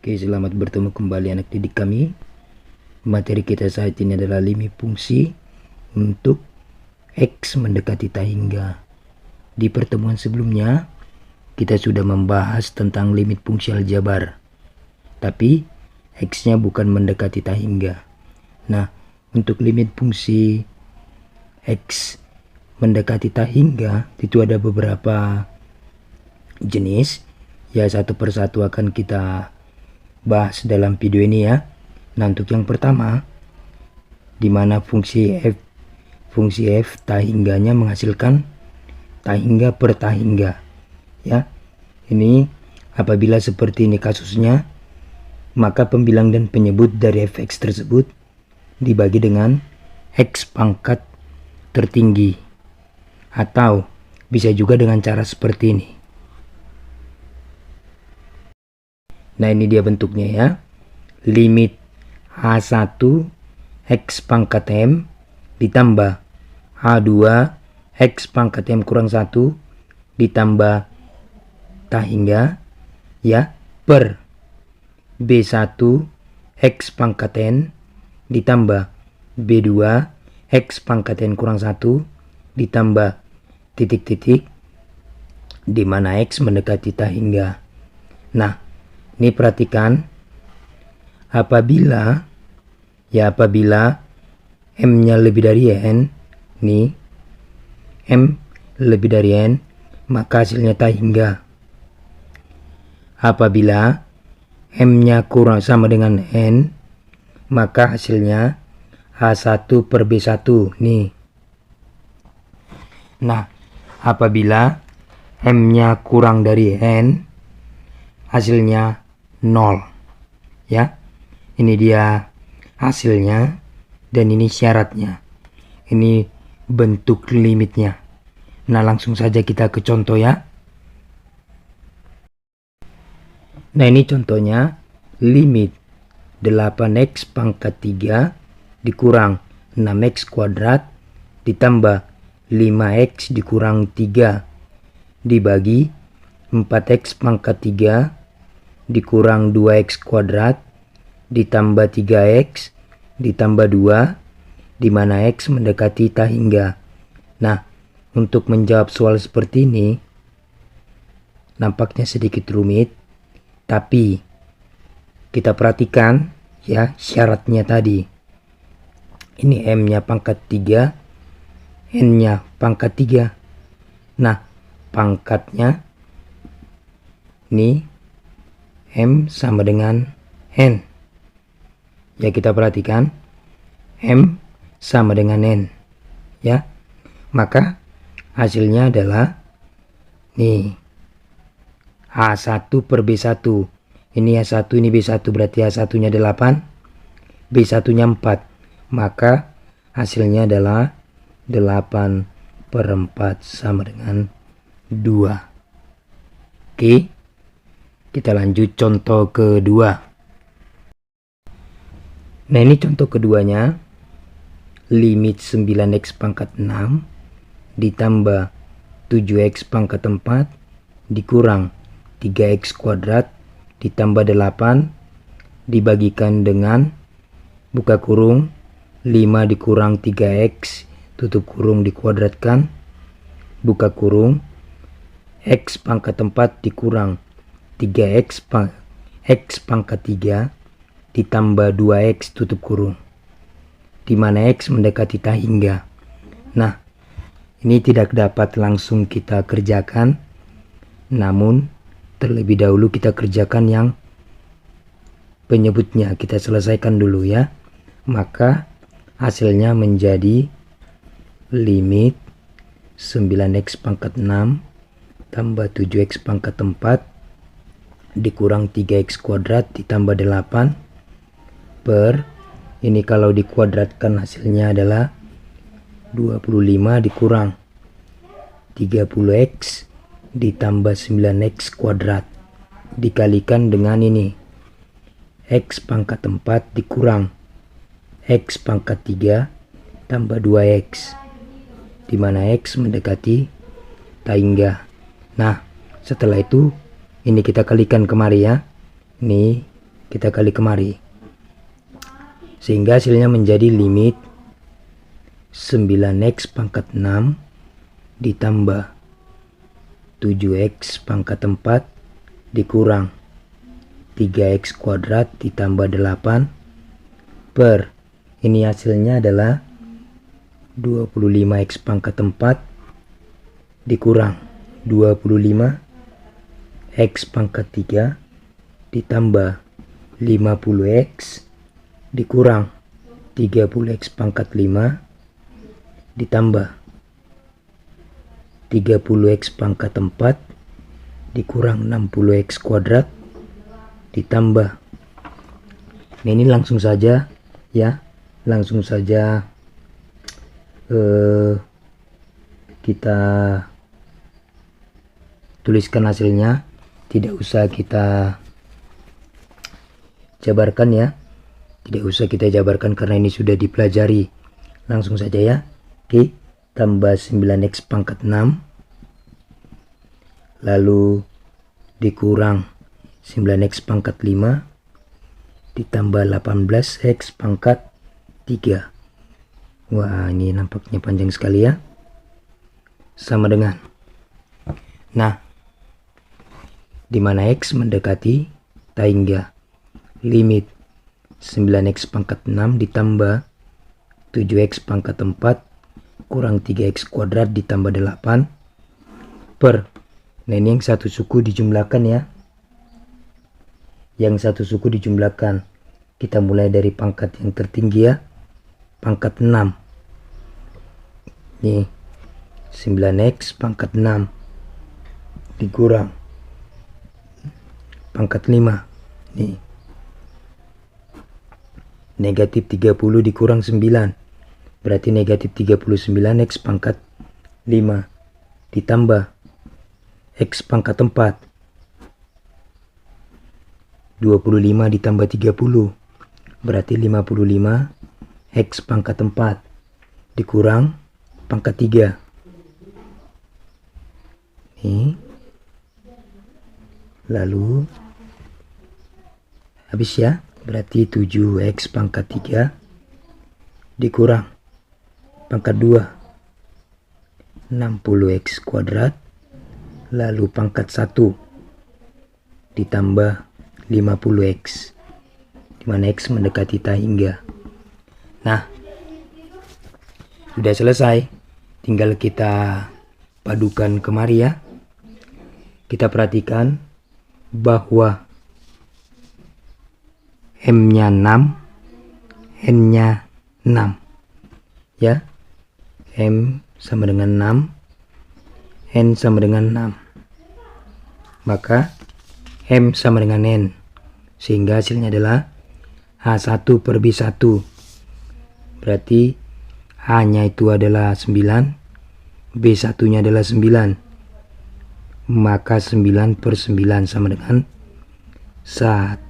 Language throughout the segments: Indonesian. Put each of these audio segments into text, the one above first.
Oke, selamat bertemu kembali anak didik kami. Materi kita saat ini adalah limit fungsi untuk X mendekati tahingga. Di pertemuan sebelumnya, kita sudah membahas tentang limit fungsi aljabar. Tapi, X-nya bukan mendekati tahingga. Nah, untuk limit fungsi X mendekati tahingga, itu ada beberapa jenis. Ya, satu persatu akan kita bahas dalam video ini ya. Nah, untuk yang pertama, di mana fungsi f tahingganya menghasilkan tahingga per tahingga ya. Ini apabila seperti ini kasusnya, maka pembilang dan penyebut dari fx tersebut dibagi dengan x pangkat tertinggi, atau bisa juga dengan cara seperti ini. Nah, ini dia bentuknya ya. Limit H1 X pangkat M ditambah H2 X pangkat M kurang 1 ditambah tahingga ya, per B1 X pangkat N ditambah B2 X pangkat N kurang 1 ditambah titik-titik di mana X mendekati tahingga. Nah, ini perhatikan, apabila M-nya lebih dari N, nih M lebih dari N, maka hasilnya tahingga. Apabila M-nya kurang sama dengan N, maka hasilnya H1 per B1 nih. Nah, apabila M-nya kurang dari N, hasilnya 0 ya. Ini dia hasilnya dan ini syaratnya. Ini bentuk limitnya. Nah, langsung saja kita ke contoh ya. Nah, ini contohnya limit 8x pangkat 3 dikurang 6x kuadrat ditambah 5x dikurang 3 dibagi 4x pangkat 3 dikurang 2x kuadrat ditambah 3x ditambah 2 di mana x mendekati tahingga. Nah, untuk menjawab soal seperti ini nampaknya sedikit rumit, tapi kita perhatikan ya syaratnya tadi. Ini M-nya pangkat 3, N-nya pangkat 3. Nah, pangkatnya ini M sama dengan N. Ya, kita perhatikan M sama dengan N ya. Maka hasilnya adalah nih H1 per B1. Ini H1, ini B1, berarti H1 nya 8, B1 nya 4. Maka hasilnya adalah 8 per 4 sama dengan 2. Oke, kita lanjut contoh kedua. Nah, ini contoh keduanya. Limit 9x pangkat 6 ditambah 7x pangkat 4 dikurang 3x kuadrat ditambah 8 dibagikan dengan buka kurung 5 dikurang 3x tutup kurung dikuadratkan buka kurung x pangkat 4 dikurang 3x x pangkat 3 ditambah 2x tutup kurung di mana x mendekati tahingga. Nah, ini tidak dapat langsung kita kerjakan, namun terlebih dahulu kita kerjakan yang penyebutnya, kita selesaikan dulu ya. Maka hasilnya menjadi limit 9x pangkat 6 tambah 7x pangkat 4 dikurang 3x kuadrat ditambah 8 per, ini kalau dikuadratkan hasilnya adalah 25 dikurang 30x ditambah 9x kuadrat dikalikan dengan ini x pangkat 4 dikurang x pangkat 3 tambah 2x di mana x mendekati tahingga. Nah, setelah itu ini kita kalikan kemari ya. Ini kita kali kemari, sehingga hasilnya menjadi limit 9x pangkat 6 ditambah 7x pangkat 4 dikurang 3x kuadrat ditambah 8 per, ini hasilnya adalah 25x pangkat 4 dikurang 25x pangkat 3 ditambah 50x dikurang 30x pangkat 5 ditambah 30x pangkat 4 dikurang 60x kuadrat ditambah, nah ini langsung saja ya, langsung saja kita tuliskan hasilnya, tidak usah kita jabarkan ya, tidak usah kita jabarkan karena ini sudah dipelajari. Langsung saja ya. Oke, tambah 9x pangkat 6 lalu dikurang 9x pangkat 5 ditambah 18x pangkat 3. Wah, ini nampaknya panjang sekali ya. Sama dengan, nah, dimana x mendekati tahingga limit 9x pangkat 6 ditambah 7x pangkat 4 kurang 3x kuadrat ditambah 8 per, nah ini yang satu suku dijumlahkan ya, yang satu suku dijumlahkan. Kita mulai dari pangkat yang tertinggi ya, pangkat 6, nih 9x pangkat 6 dikurang pangkat 5, nih negatif 30 dikurang 9 berarti negatif 39x pangkat 5 ditambah x pangkat 4 25 ditambah 30 berarti 55 x pangkat 4 dikurang pangkat 3. Nih, lalu habis ya, berarti 7x pangkat 3 dikurang pangkat 2 60x kuadrat lalu pangkat 1 ditambah 50x, dimana x mendekati tahingga. Nah, sudah selesai, tinggal kita padukan kemari ya. Kita perhatikan bahwa M-nya 6, N-nya 6 ya, M sama dengan 6, N sama dengan 6, maka M sama dengan N, sehingga hasilnya adalah H1 per B1, berarti H-nya itu adalah 9, B1 nya adalah 9, maka 9 per 9 sama dengan 1.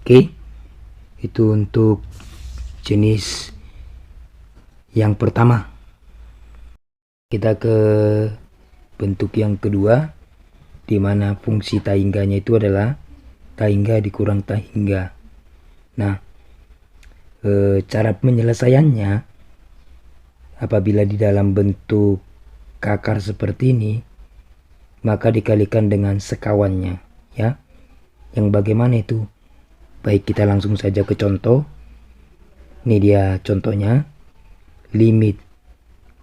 Oke, itu untuk jenis yang pertama. Kita ke bentuk yang kedua, di mana fungsi tahingganya itu adalah tahingga dikurang tahingga. Nah, cara penyelesaiannya apabila di dalam bentuk kakar seperti ini, maka dikalikan dengan sekawannya ya. Yang bagaimana itu? Baik, kita langsung saja ke contoh. Ini dia contohnya. Limit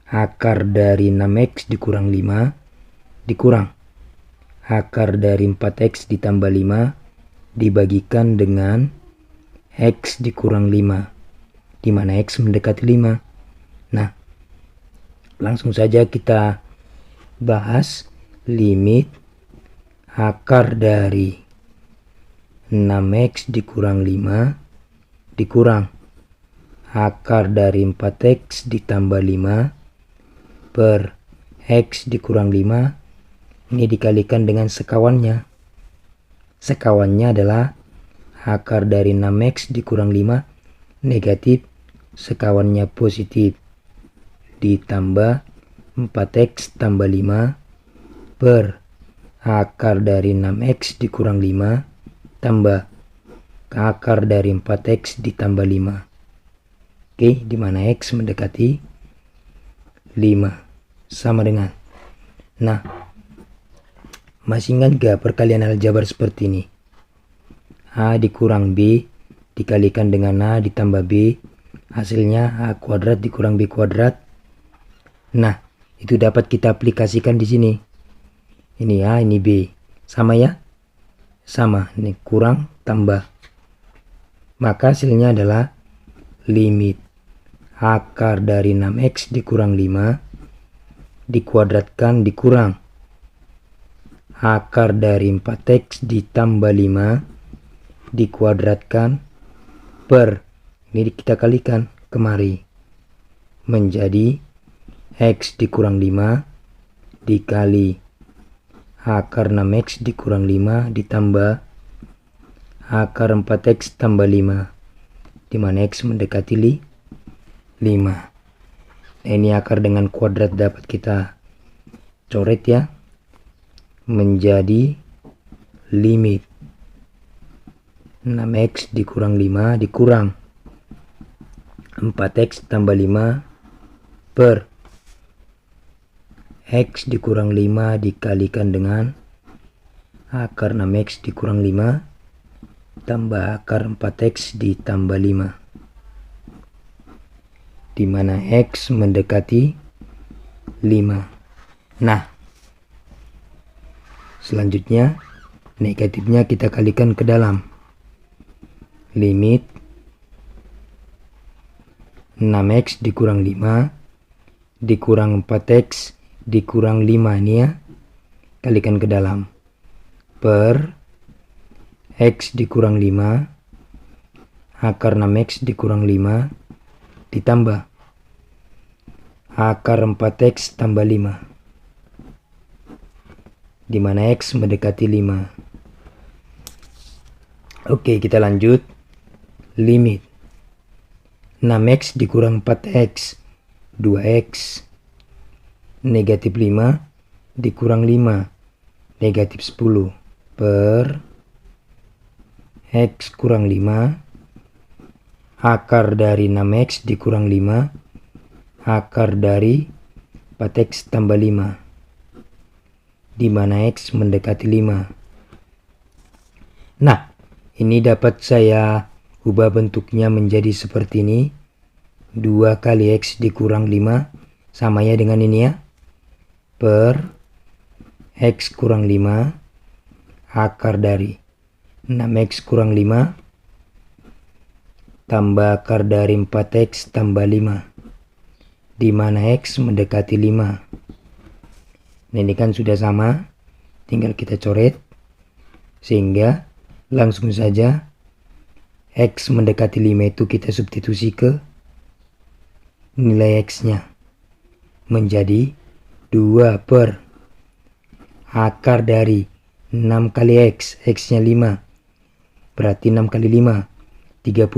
akar dari 6x dikurang 5 dikurang akar dari 4x ditambah 5 dibagikan dengan x dikurang 5, dimana x mendekati 5. Nah, langsung saja kita bahas limit akar dari 6x dikurang 5 dikurang akar dari 4x ditambah 5 per x dikurang 5, ini dikalikan dengan sekawannya. Sekawannya adalah akar dari 6x dikurang 5 negatif, sekawannya positif, ditambah 4x tambah 5 per akar dari 6x dikurang 5 tambah akar dari 4x ditambah 5. Oke, di mana x mendekati 5 sama dengan. Nah, masih ingat gak perkalian aljabar seperti ini? A dikurang B dikalikan dengan A ditambah B, hasilnya A kuadrat dikurang B kuadrat. Nah, itu dapat kita aplikasikan di sini. Ini A, ini B. Sama ya? Sama, ini kurang tambah. Maka hasilnya adalah limit akar dari 6x dikurang 5 dikuadratkan dikurang akar dari 4x ditambah 5 dikuadratkan per, ini kita kalikan kemari, menjadi x dikurang 5 dikali akar 6x dikurang 5 ditambah akar 4x tambah 5, dimana x mendekati 5. Nah, ini akar dengan kuadrat dapat kita coret ya, menjadi limit 6x dikurang 5 dikurang 4x tambah 5 per x dikurang 5 dikalikan dengan akar 6x dikurang 5 tambah akar 4x ditambah 5, dimana x mendekati 5. Nah, selanjutnya negatifnya kita kalikan ke dalam. Limit 6x dikurang 5 dikurang 4x dikurang 5 ini ya, kalikan ke dalam, per x dikurang 5 akar 6x dikurang 5 ditambah akar 4x tambah 5, dimana x mendekati 5. Oke, kita lanjut. Limit 6x dikurang 4x 2x negatif 5 dikurang 5 negatif 10 per x kurang 5 akar dari 6x dikurang 5 akar dari 4x tambah 5, dimana x mendekati 5. Nah, ini dapat saya ubah bentuknya menjadi seperti ini. 2 kali x dikurang 5 sama ya dengan ini ya, per x kurang 5 akar dari 6x kurang 5 tambah akar dari 4x tambah 5, dimana x mendekati 5. Nah, ini kan sudah sama, tinggal kita coret sehingga langsung saja x mendekati 5 itu kita substitusi ke nilai x nya menjadi 2 per akar dari 6 kali x, x nya 5 berarti 6 kali 5 30,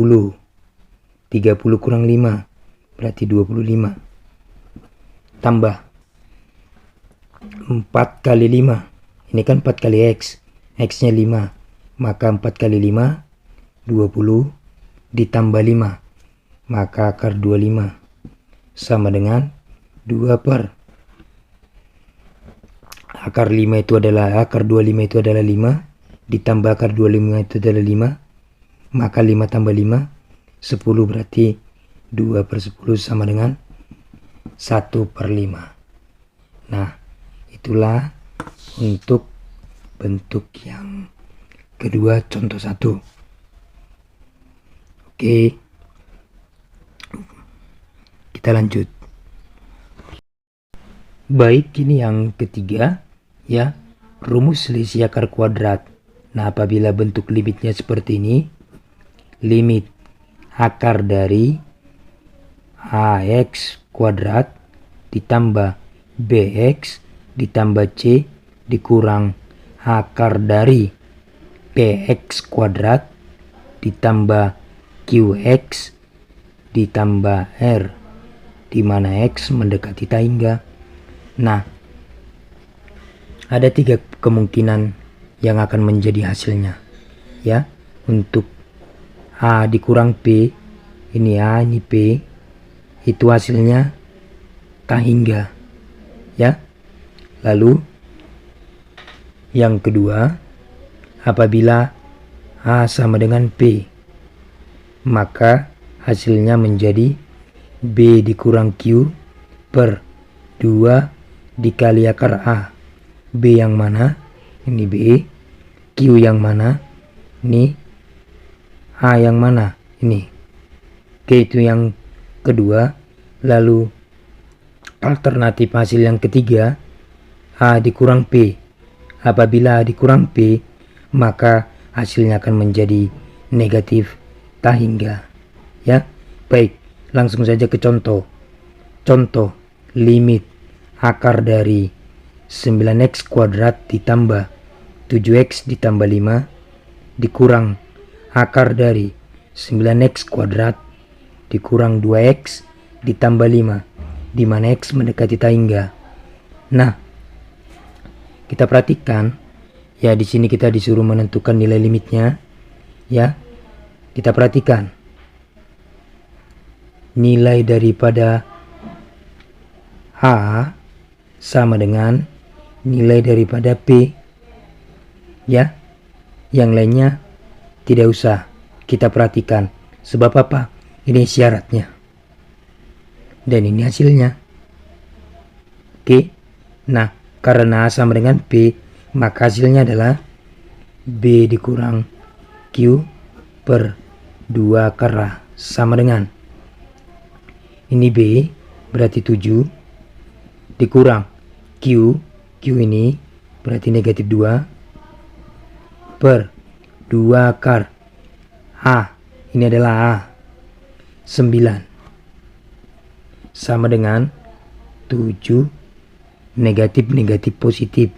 30 kurang 5 berarti 25, tambah 4 kali 5, ini kan 4 kali x, x nya 5, maka 4 kali 5 20 ditambah 5, maka akar 25 sama dengan 2 per akar 5 itu adalah akar 25 itu adalah 5 ditambah akar 25 itu adalah 5, maka 5 tambah 5 10, berarti 2 per 10 sama dengan 1 per 5. Nah, itulah untuk bentuk yang kedua contoh 1. Oke, kita lanjut. Baik, ini yang ketiga ya, rumus selisih akar kuadrat. Nah, apabila bentuk limitnya seperti ini, limit akar dari ax kuadrat ditambah bx ditambah c dikurang akar dari px kuadrat ditambah qx ditambah r, di mana x mendekati tahingga. Nah, ada 3 kemungkinan yang akan menjadi hasilnya ya untuk A dikurang P, ini A, ini P, itu hasilnya tak hingga, ya. Lalu yang kedua, apabila A sama dengan P, maka hasilnya menjadi B dikurang Q per 2 dikali akar A. B yang mana? Ini B. Q yang mana? Ini A yang mana? Ini. Oke, itu yang kedua. Lalu alternatif hasil yang ketiga, A dikurang P. Apabila A dikurang P, maka hasilnya akan menjadi negatif tak hingga. Ya, baik, langsung saja ke contoh. Contoh, limit akar dari 9x kuadrat ditambah 7x ditambah 5 dikurang akar dari 9x kuadrat dikurang 2x ditambah 5, di mana x mendekati tak hingga. Nah, kita perhatikan ya, di sini kita disuruh menentukan nilai limitnya. Ya, kita perhatikan nilai daripada A sama dengan nilai daripada P. Ya, yang lainnya tidak usah kita perhatikan. Sebab apa? Ini syaratnya. Dan ini hasilnya. Oke. Nah, karena A sama dengan P, maka hasilnya adalah B dikurang Q per 2 akar A sama dengan, ini B berarti 7 dikurang Q ini berarti negatif 2 per 2 akar A, ini adalah A, 9 sama dengan 7 negatif positif,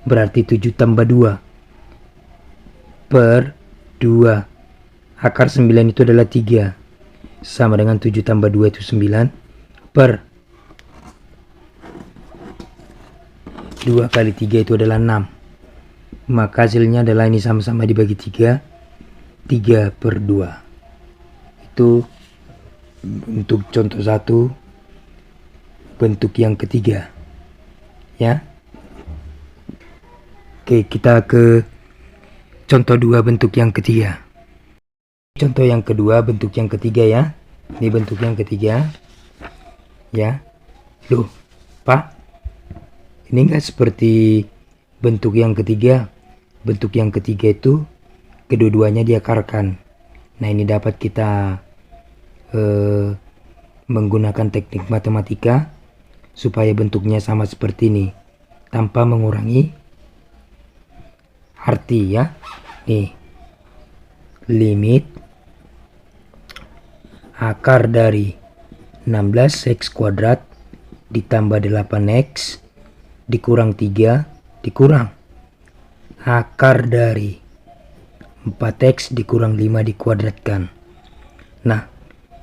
berarti 7 tambah 2 per 2 akar 9 itu adalah 3 sama dengan 7 tambah 2 itu 9 per 2 kali 3 itu adalah 6. Maka hasilnya adalah ini sama-sama dibagi 3, 3 per 2. Itu untuk contoh 1 bentuk yang ketiga. Ya. Oke, kita ke contoh 2 bentuk yang ketiga. Contoh yang kedua bentuk yang ketiga ya. Ini bentuk yang ketiga. Ya. Loh, Pak, ini enggak seperti bentuk yang ketiga. Bentuk yang ketiga itu kedua-duanya diakarkan. Nah, ini dapat kita menggunakan teknik matematika supaya bentuknya sama seperti ini tanpa mengurangi arti ya. Nih, limit akar dari 16x kuadrat ditambah 8x dikurang 3 dikurang akar dari 4x dikurang 5 dikuadratkan. Nah,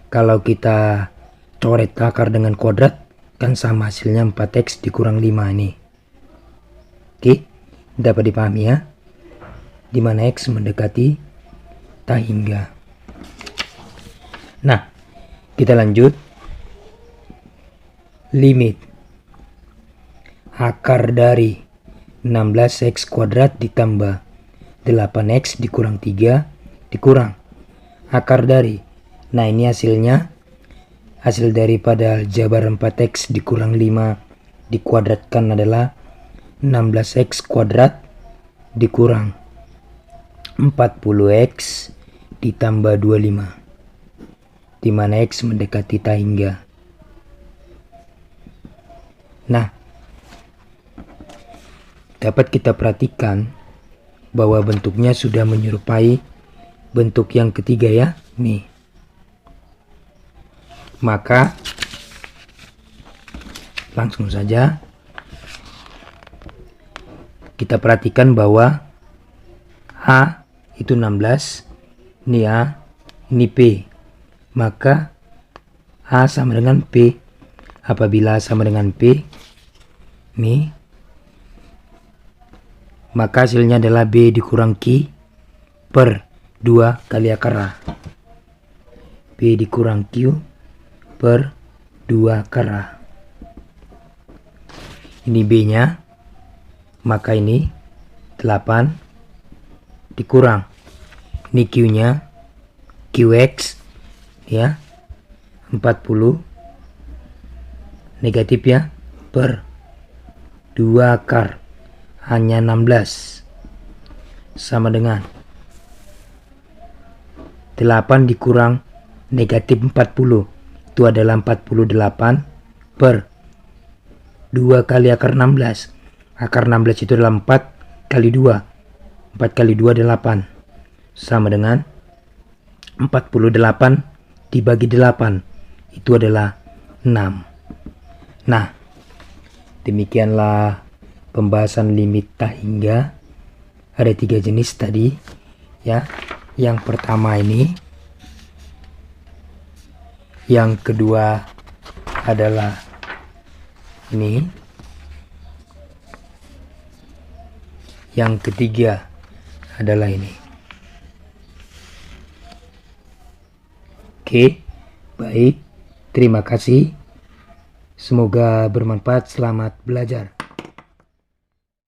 kalau kita coret akar dengan kuadrat kan sama hasilnya 4x dikurang 5 ini. Oke, dapat dipahami ya, dimana x mendekati tak hingga. Nah, kita lanjut. Limit akar dari 16x kuadrat ditambah 8x dikurang 3 dikurang akar dari, nah ini hasilnya, hasil daripada aljabar 4x dikurang 5 dikuadratkan adalah 16x kuadrat dikurang 40x ditambah 25, dimana x mendekati tak hingga. Nah, dapat kita perhatikan bahwa bentuknya sudah menyerupai bentuk yang ketiga ya. Nih, maka langsung saja kita perhatikan bahwa A itu 16, ini A, ini P, maka A sama dengan P. Apabila A sama dengan P, nih, maka hasilnya adalah B dikurang Q per 2 kali akar A. P dikurang Q per 2 akar A. Ini B-nya, maka ini 8 dikurang. Ini Q-nya, QX ya, 40 negatif ya, per 2 akar hanya 16 sama dengan 8 dikurang negatif 40, itu adalah 48 per 2 kali akar 16. Akar 16 itu adalah 4 kali 2. 4 kali 2 adalah 8. Sama dengan 48 dibagi 8. Itu adalah 6. Nah, demikianlah pembahasan limit tak hingga. Ada 3 jenis tadi ya. Yang pertama ini. Yang kedua adalah ini. Yang ketiga adalah ini. Oke, baik. Terima kasih. Semoga bermanfaat. Selamat belajar.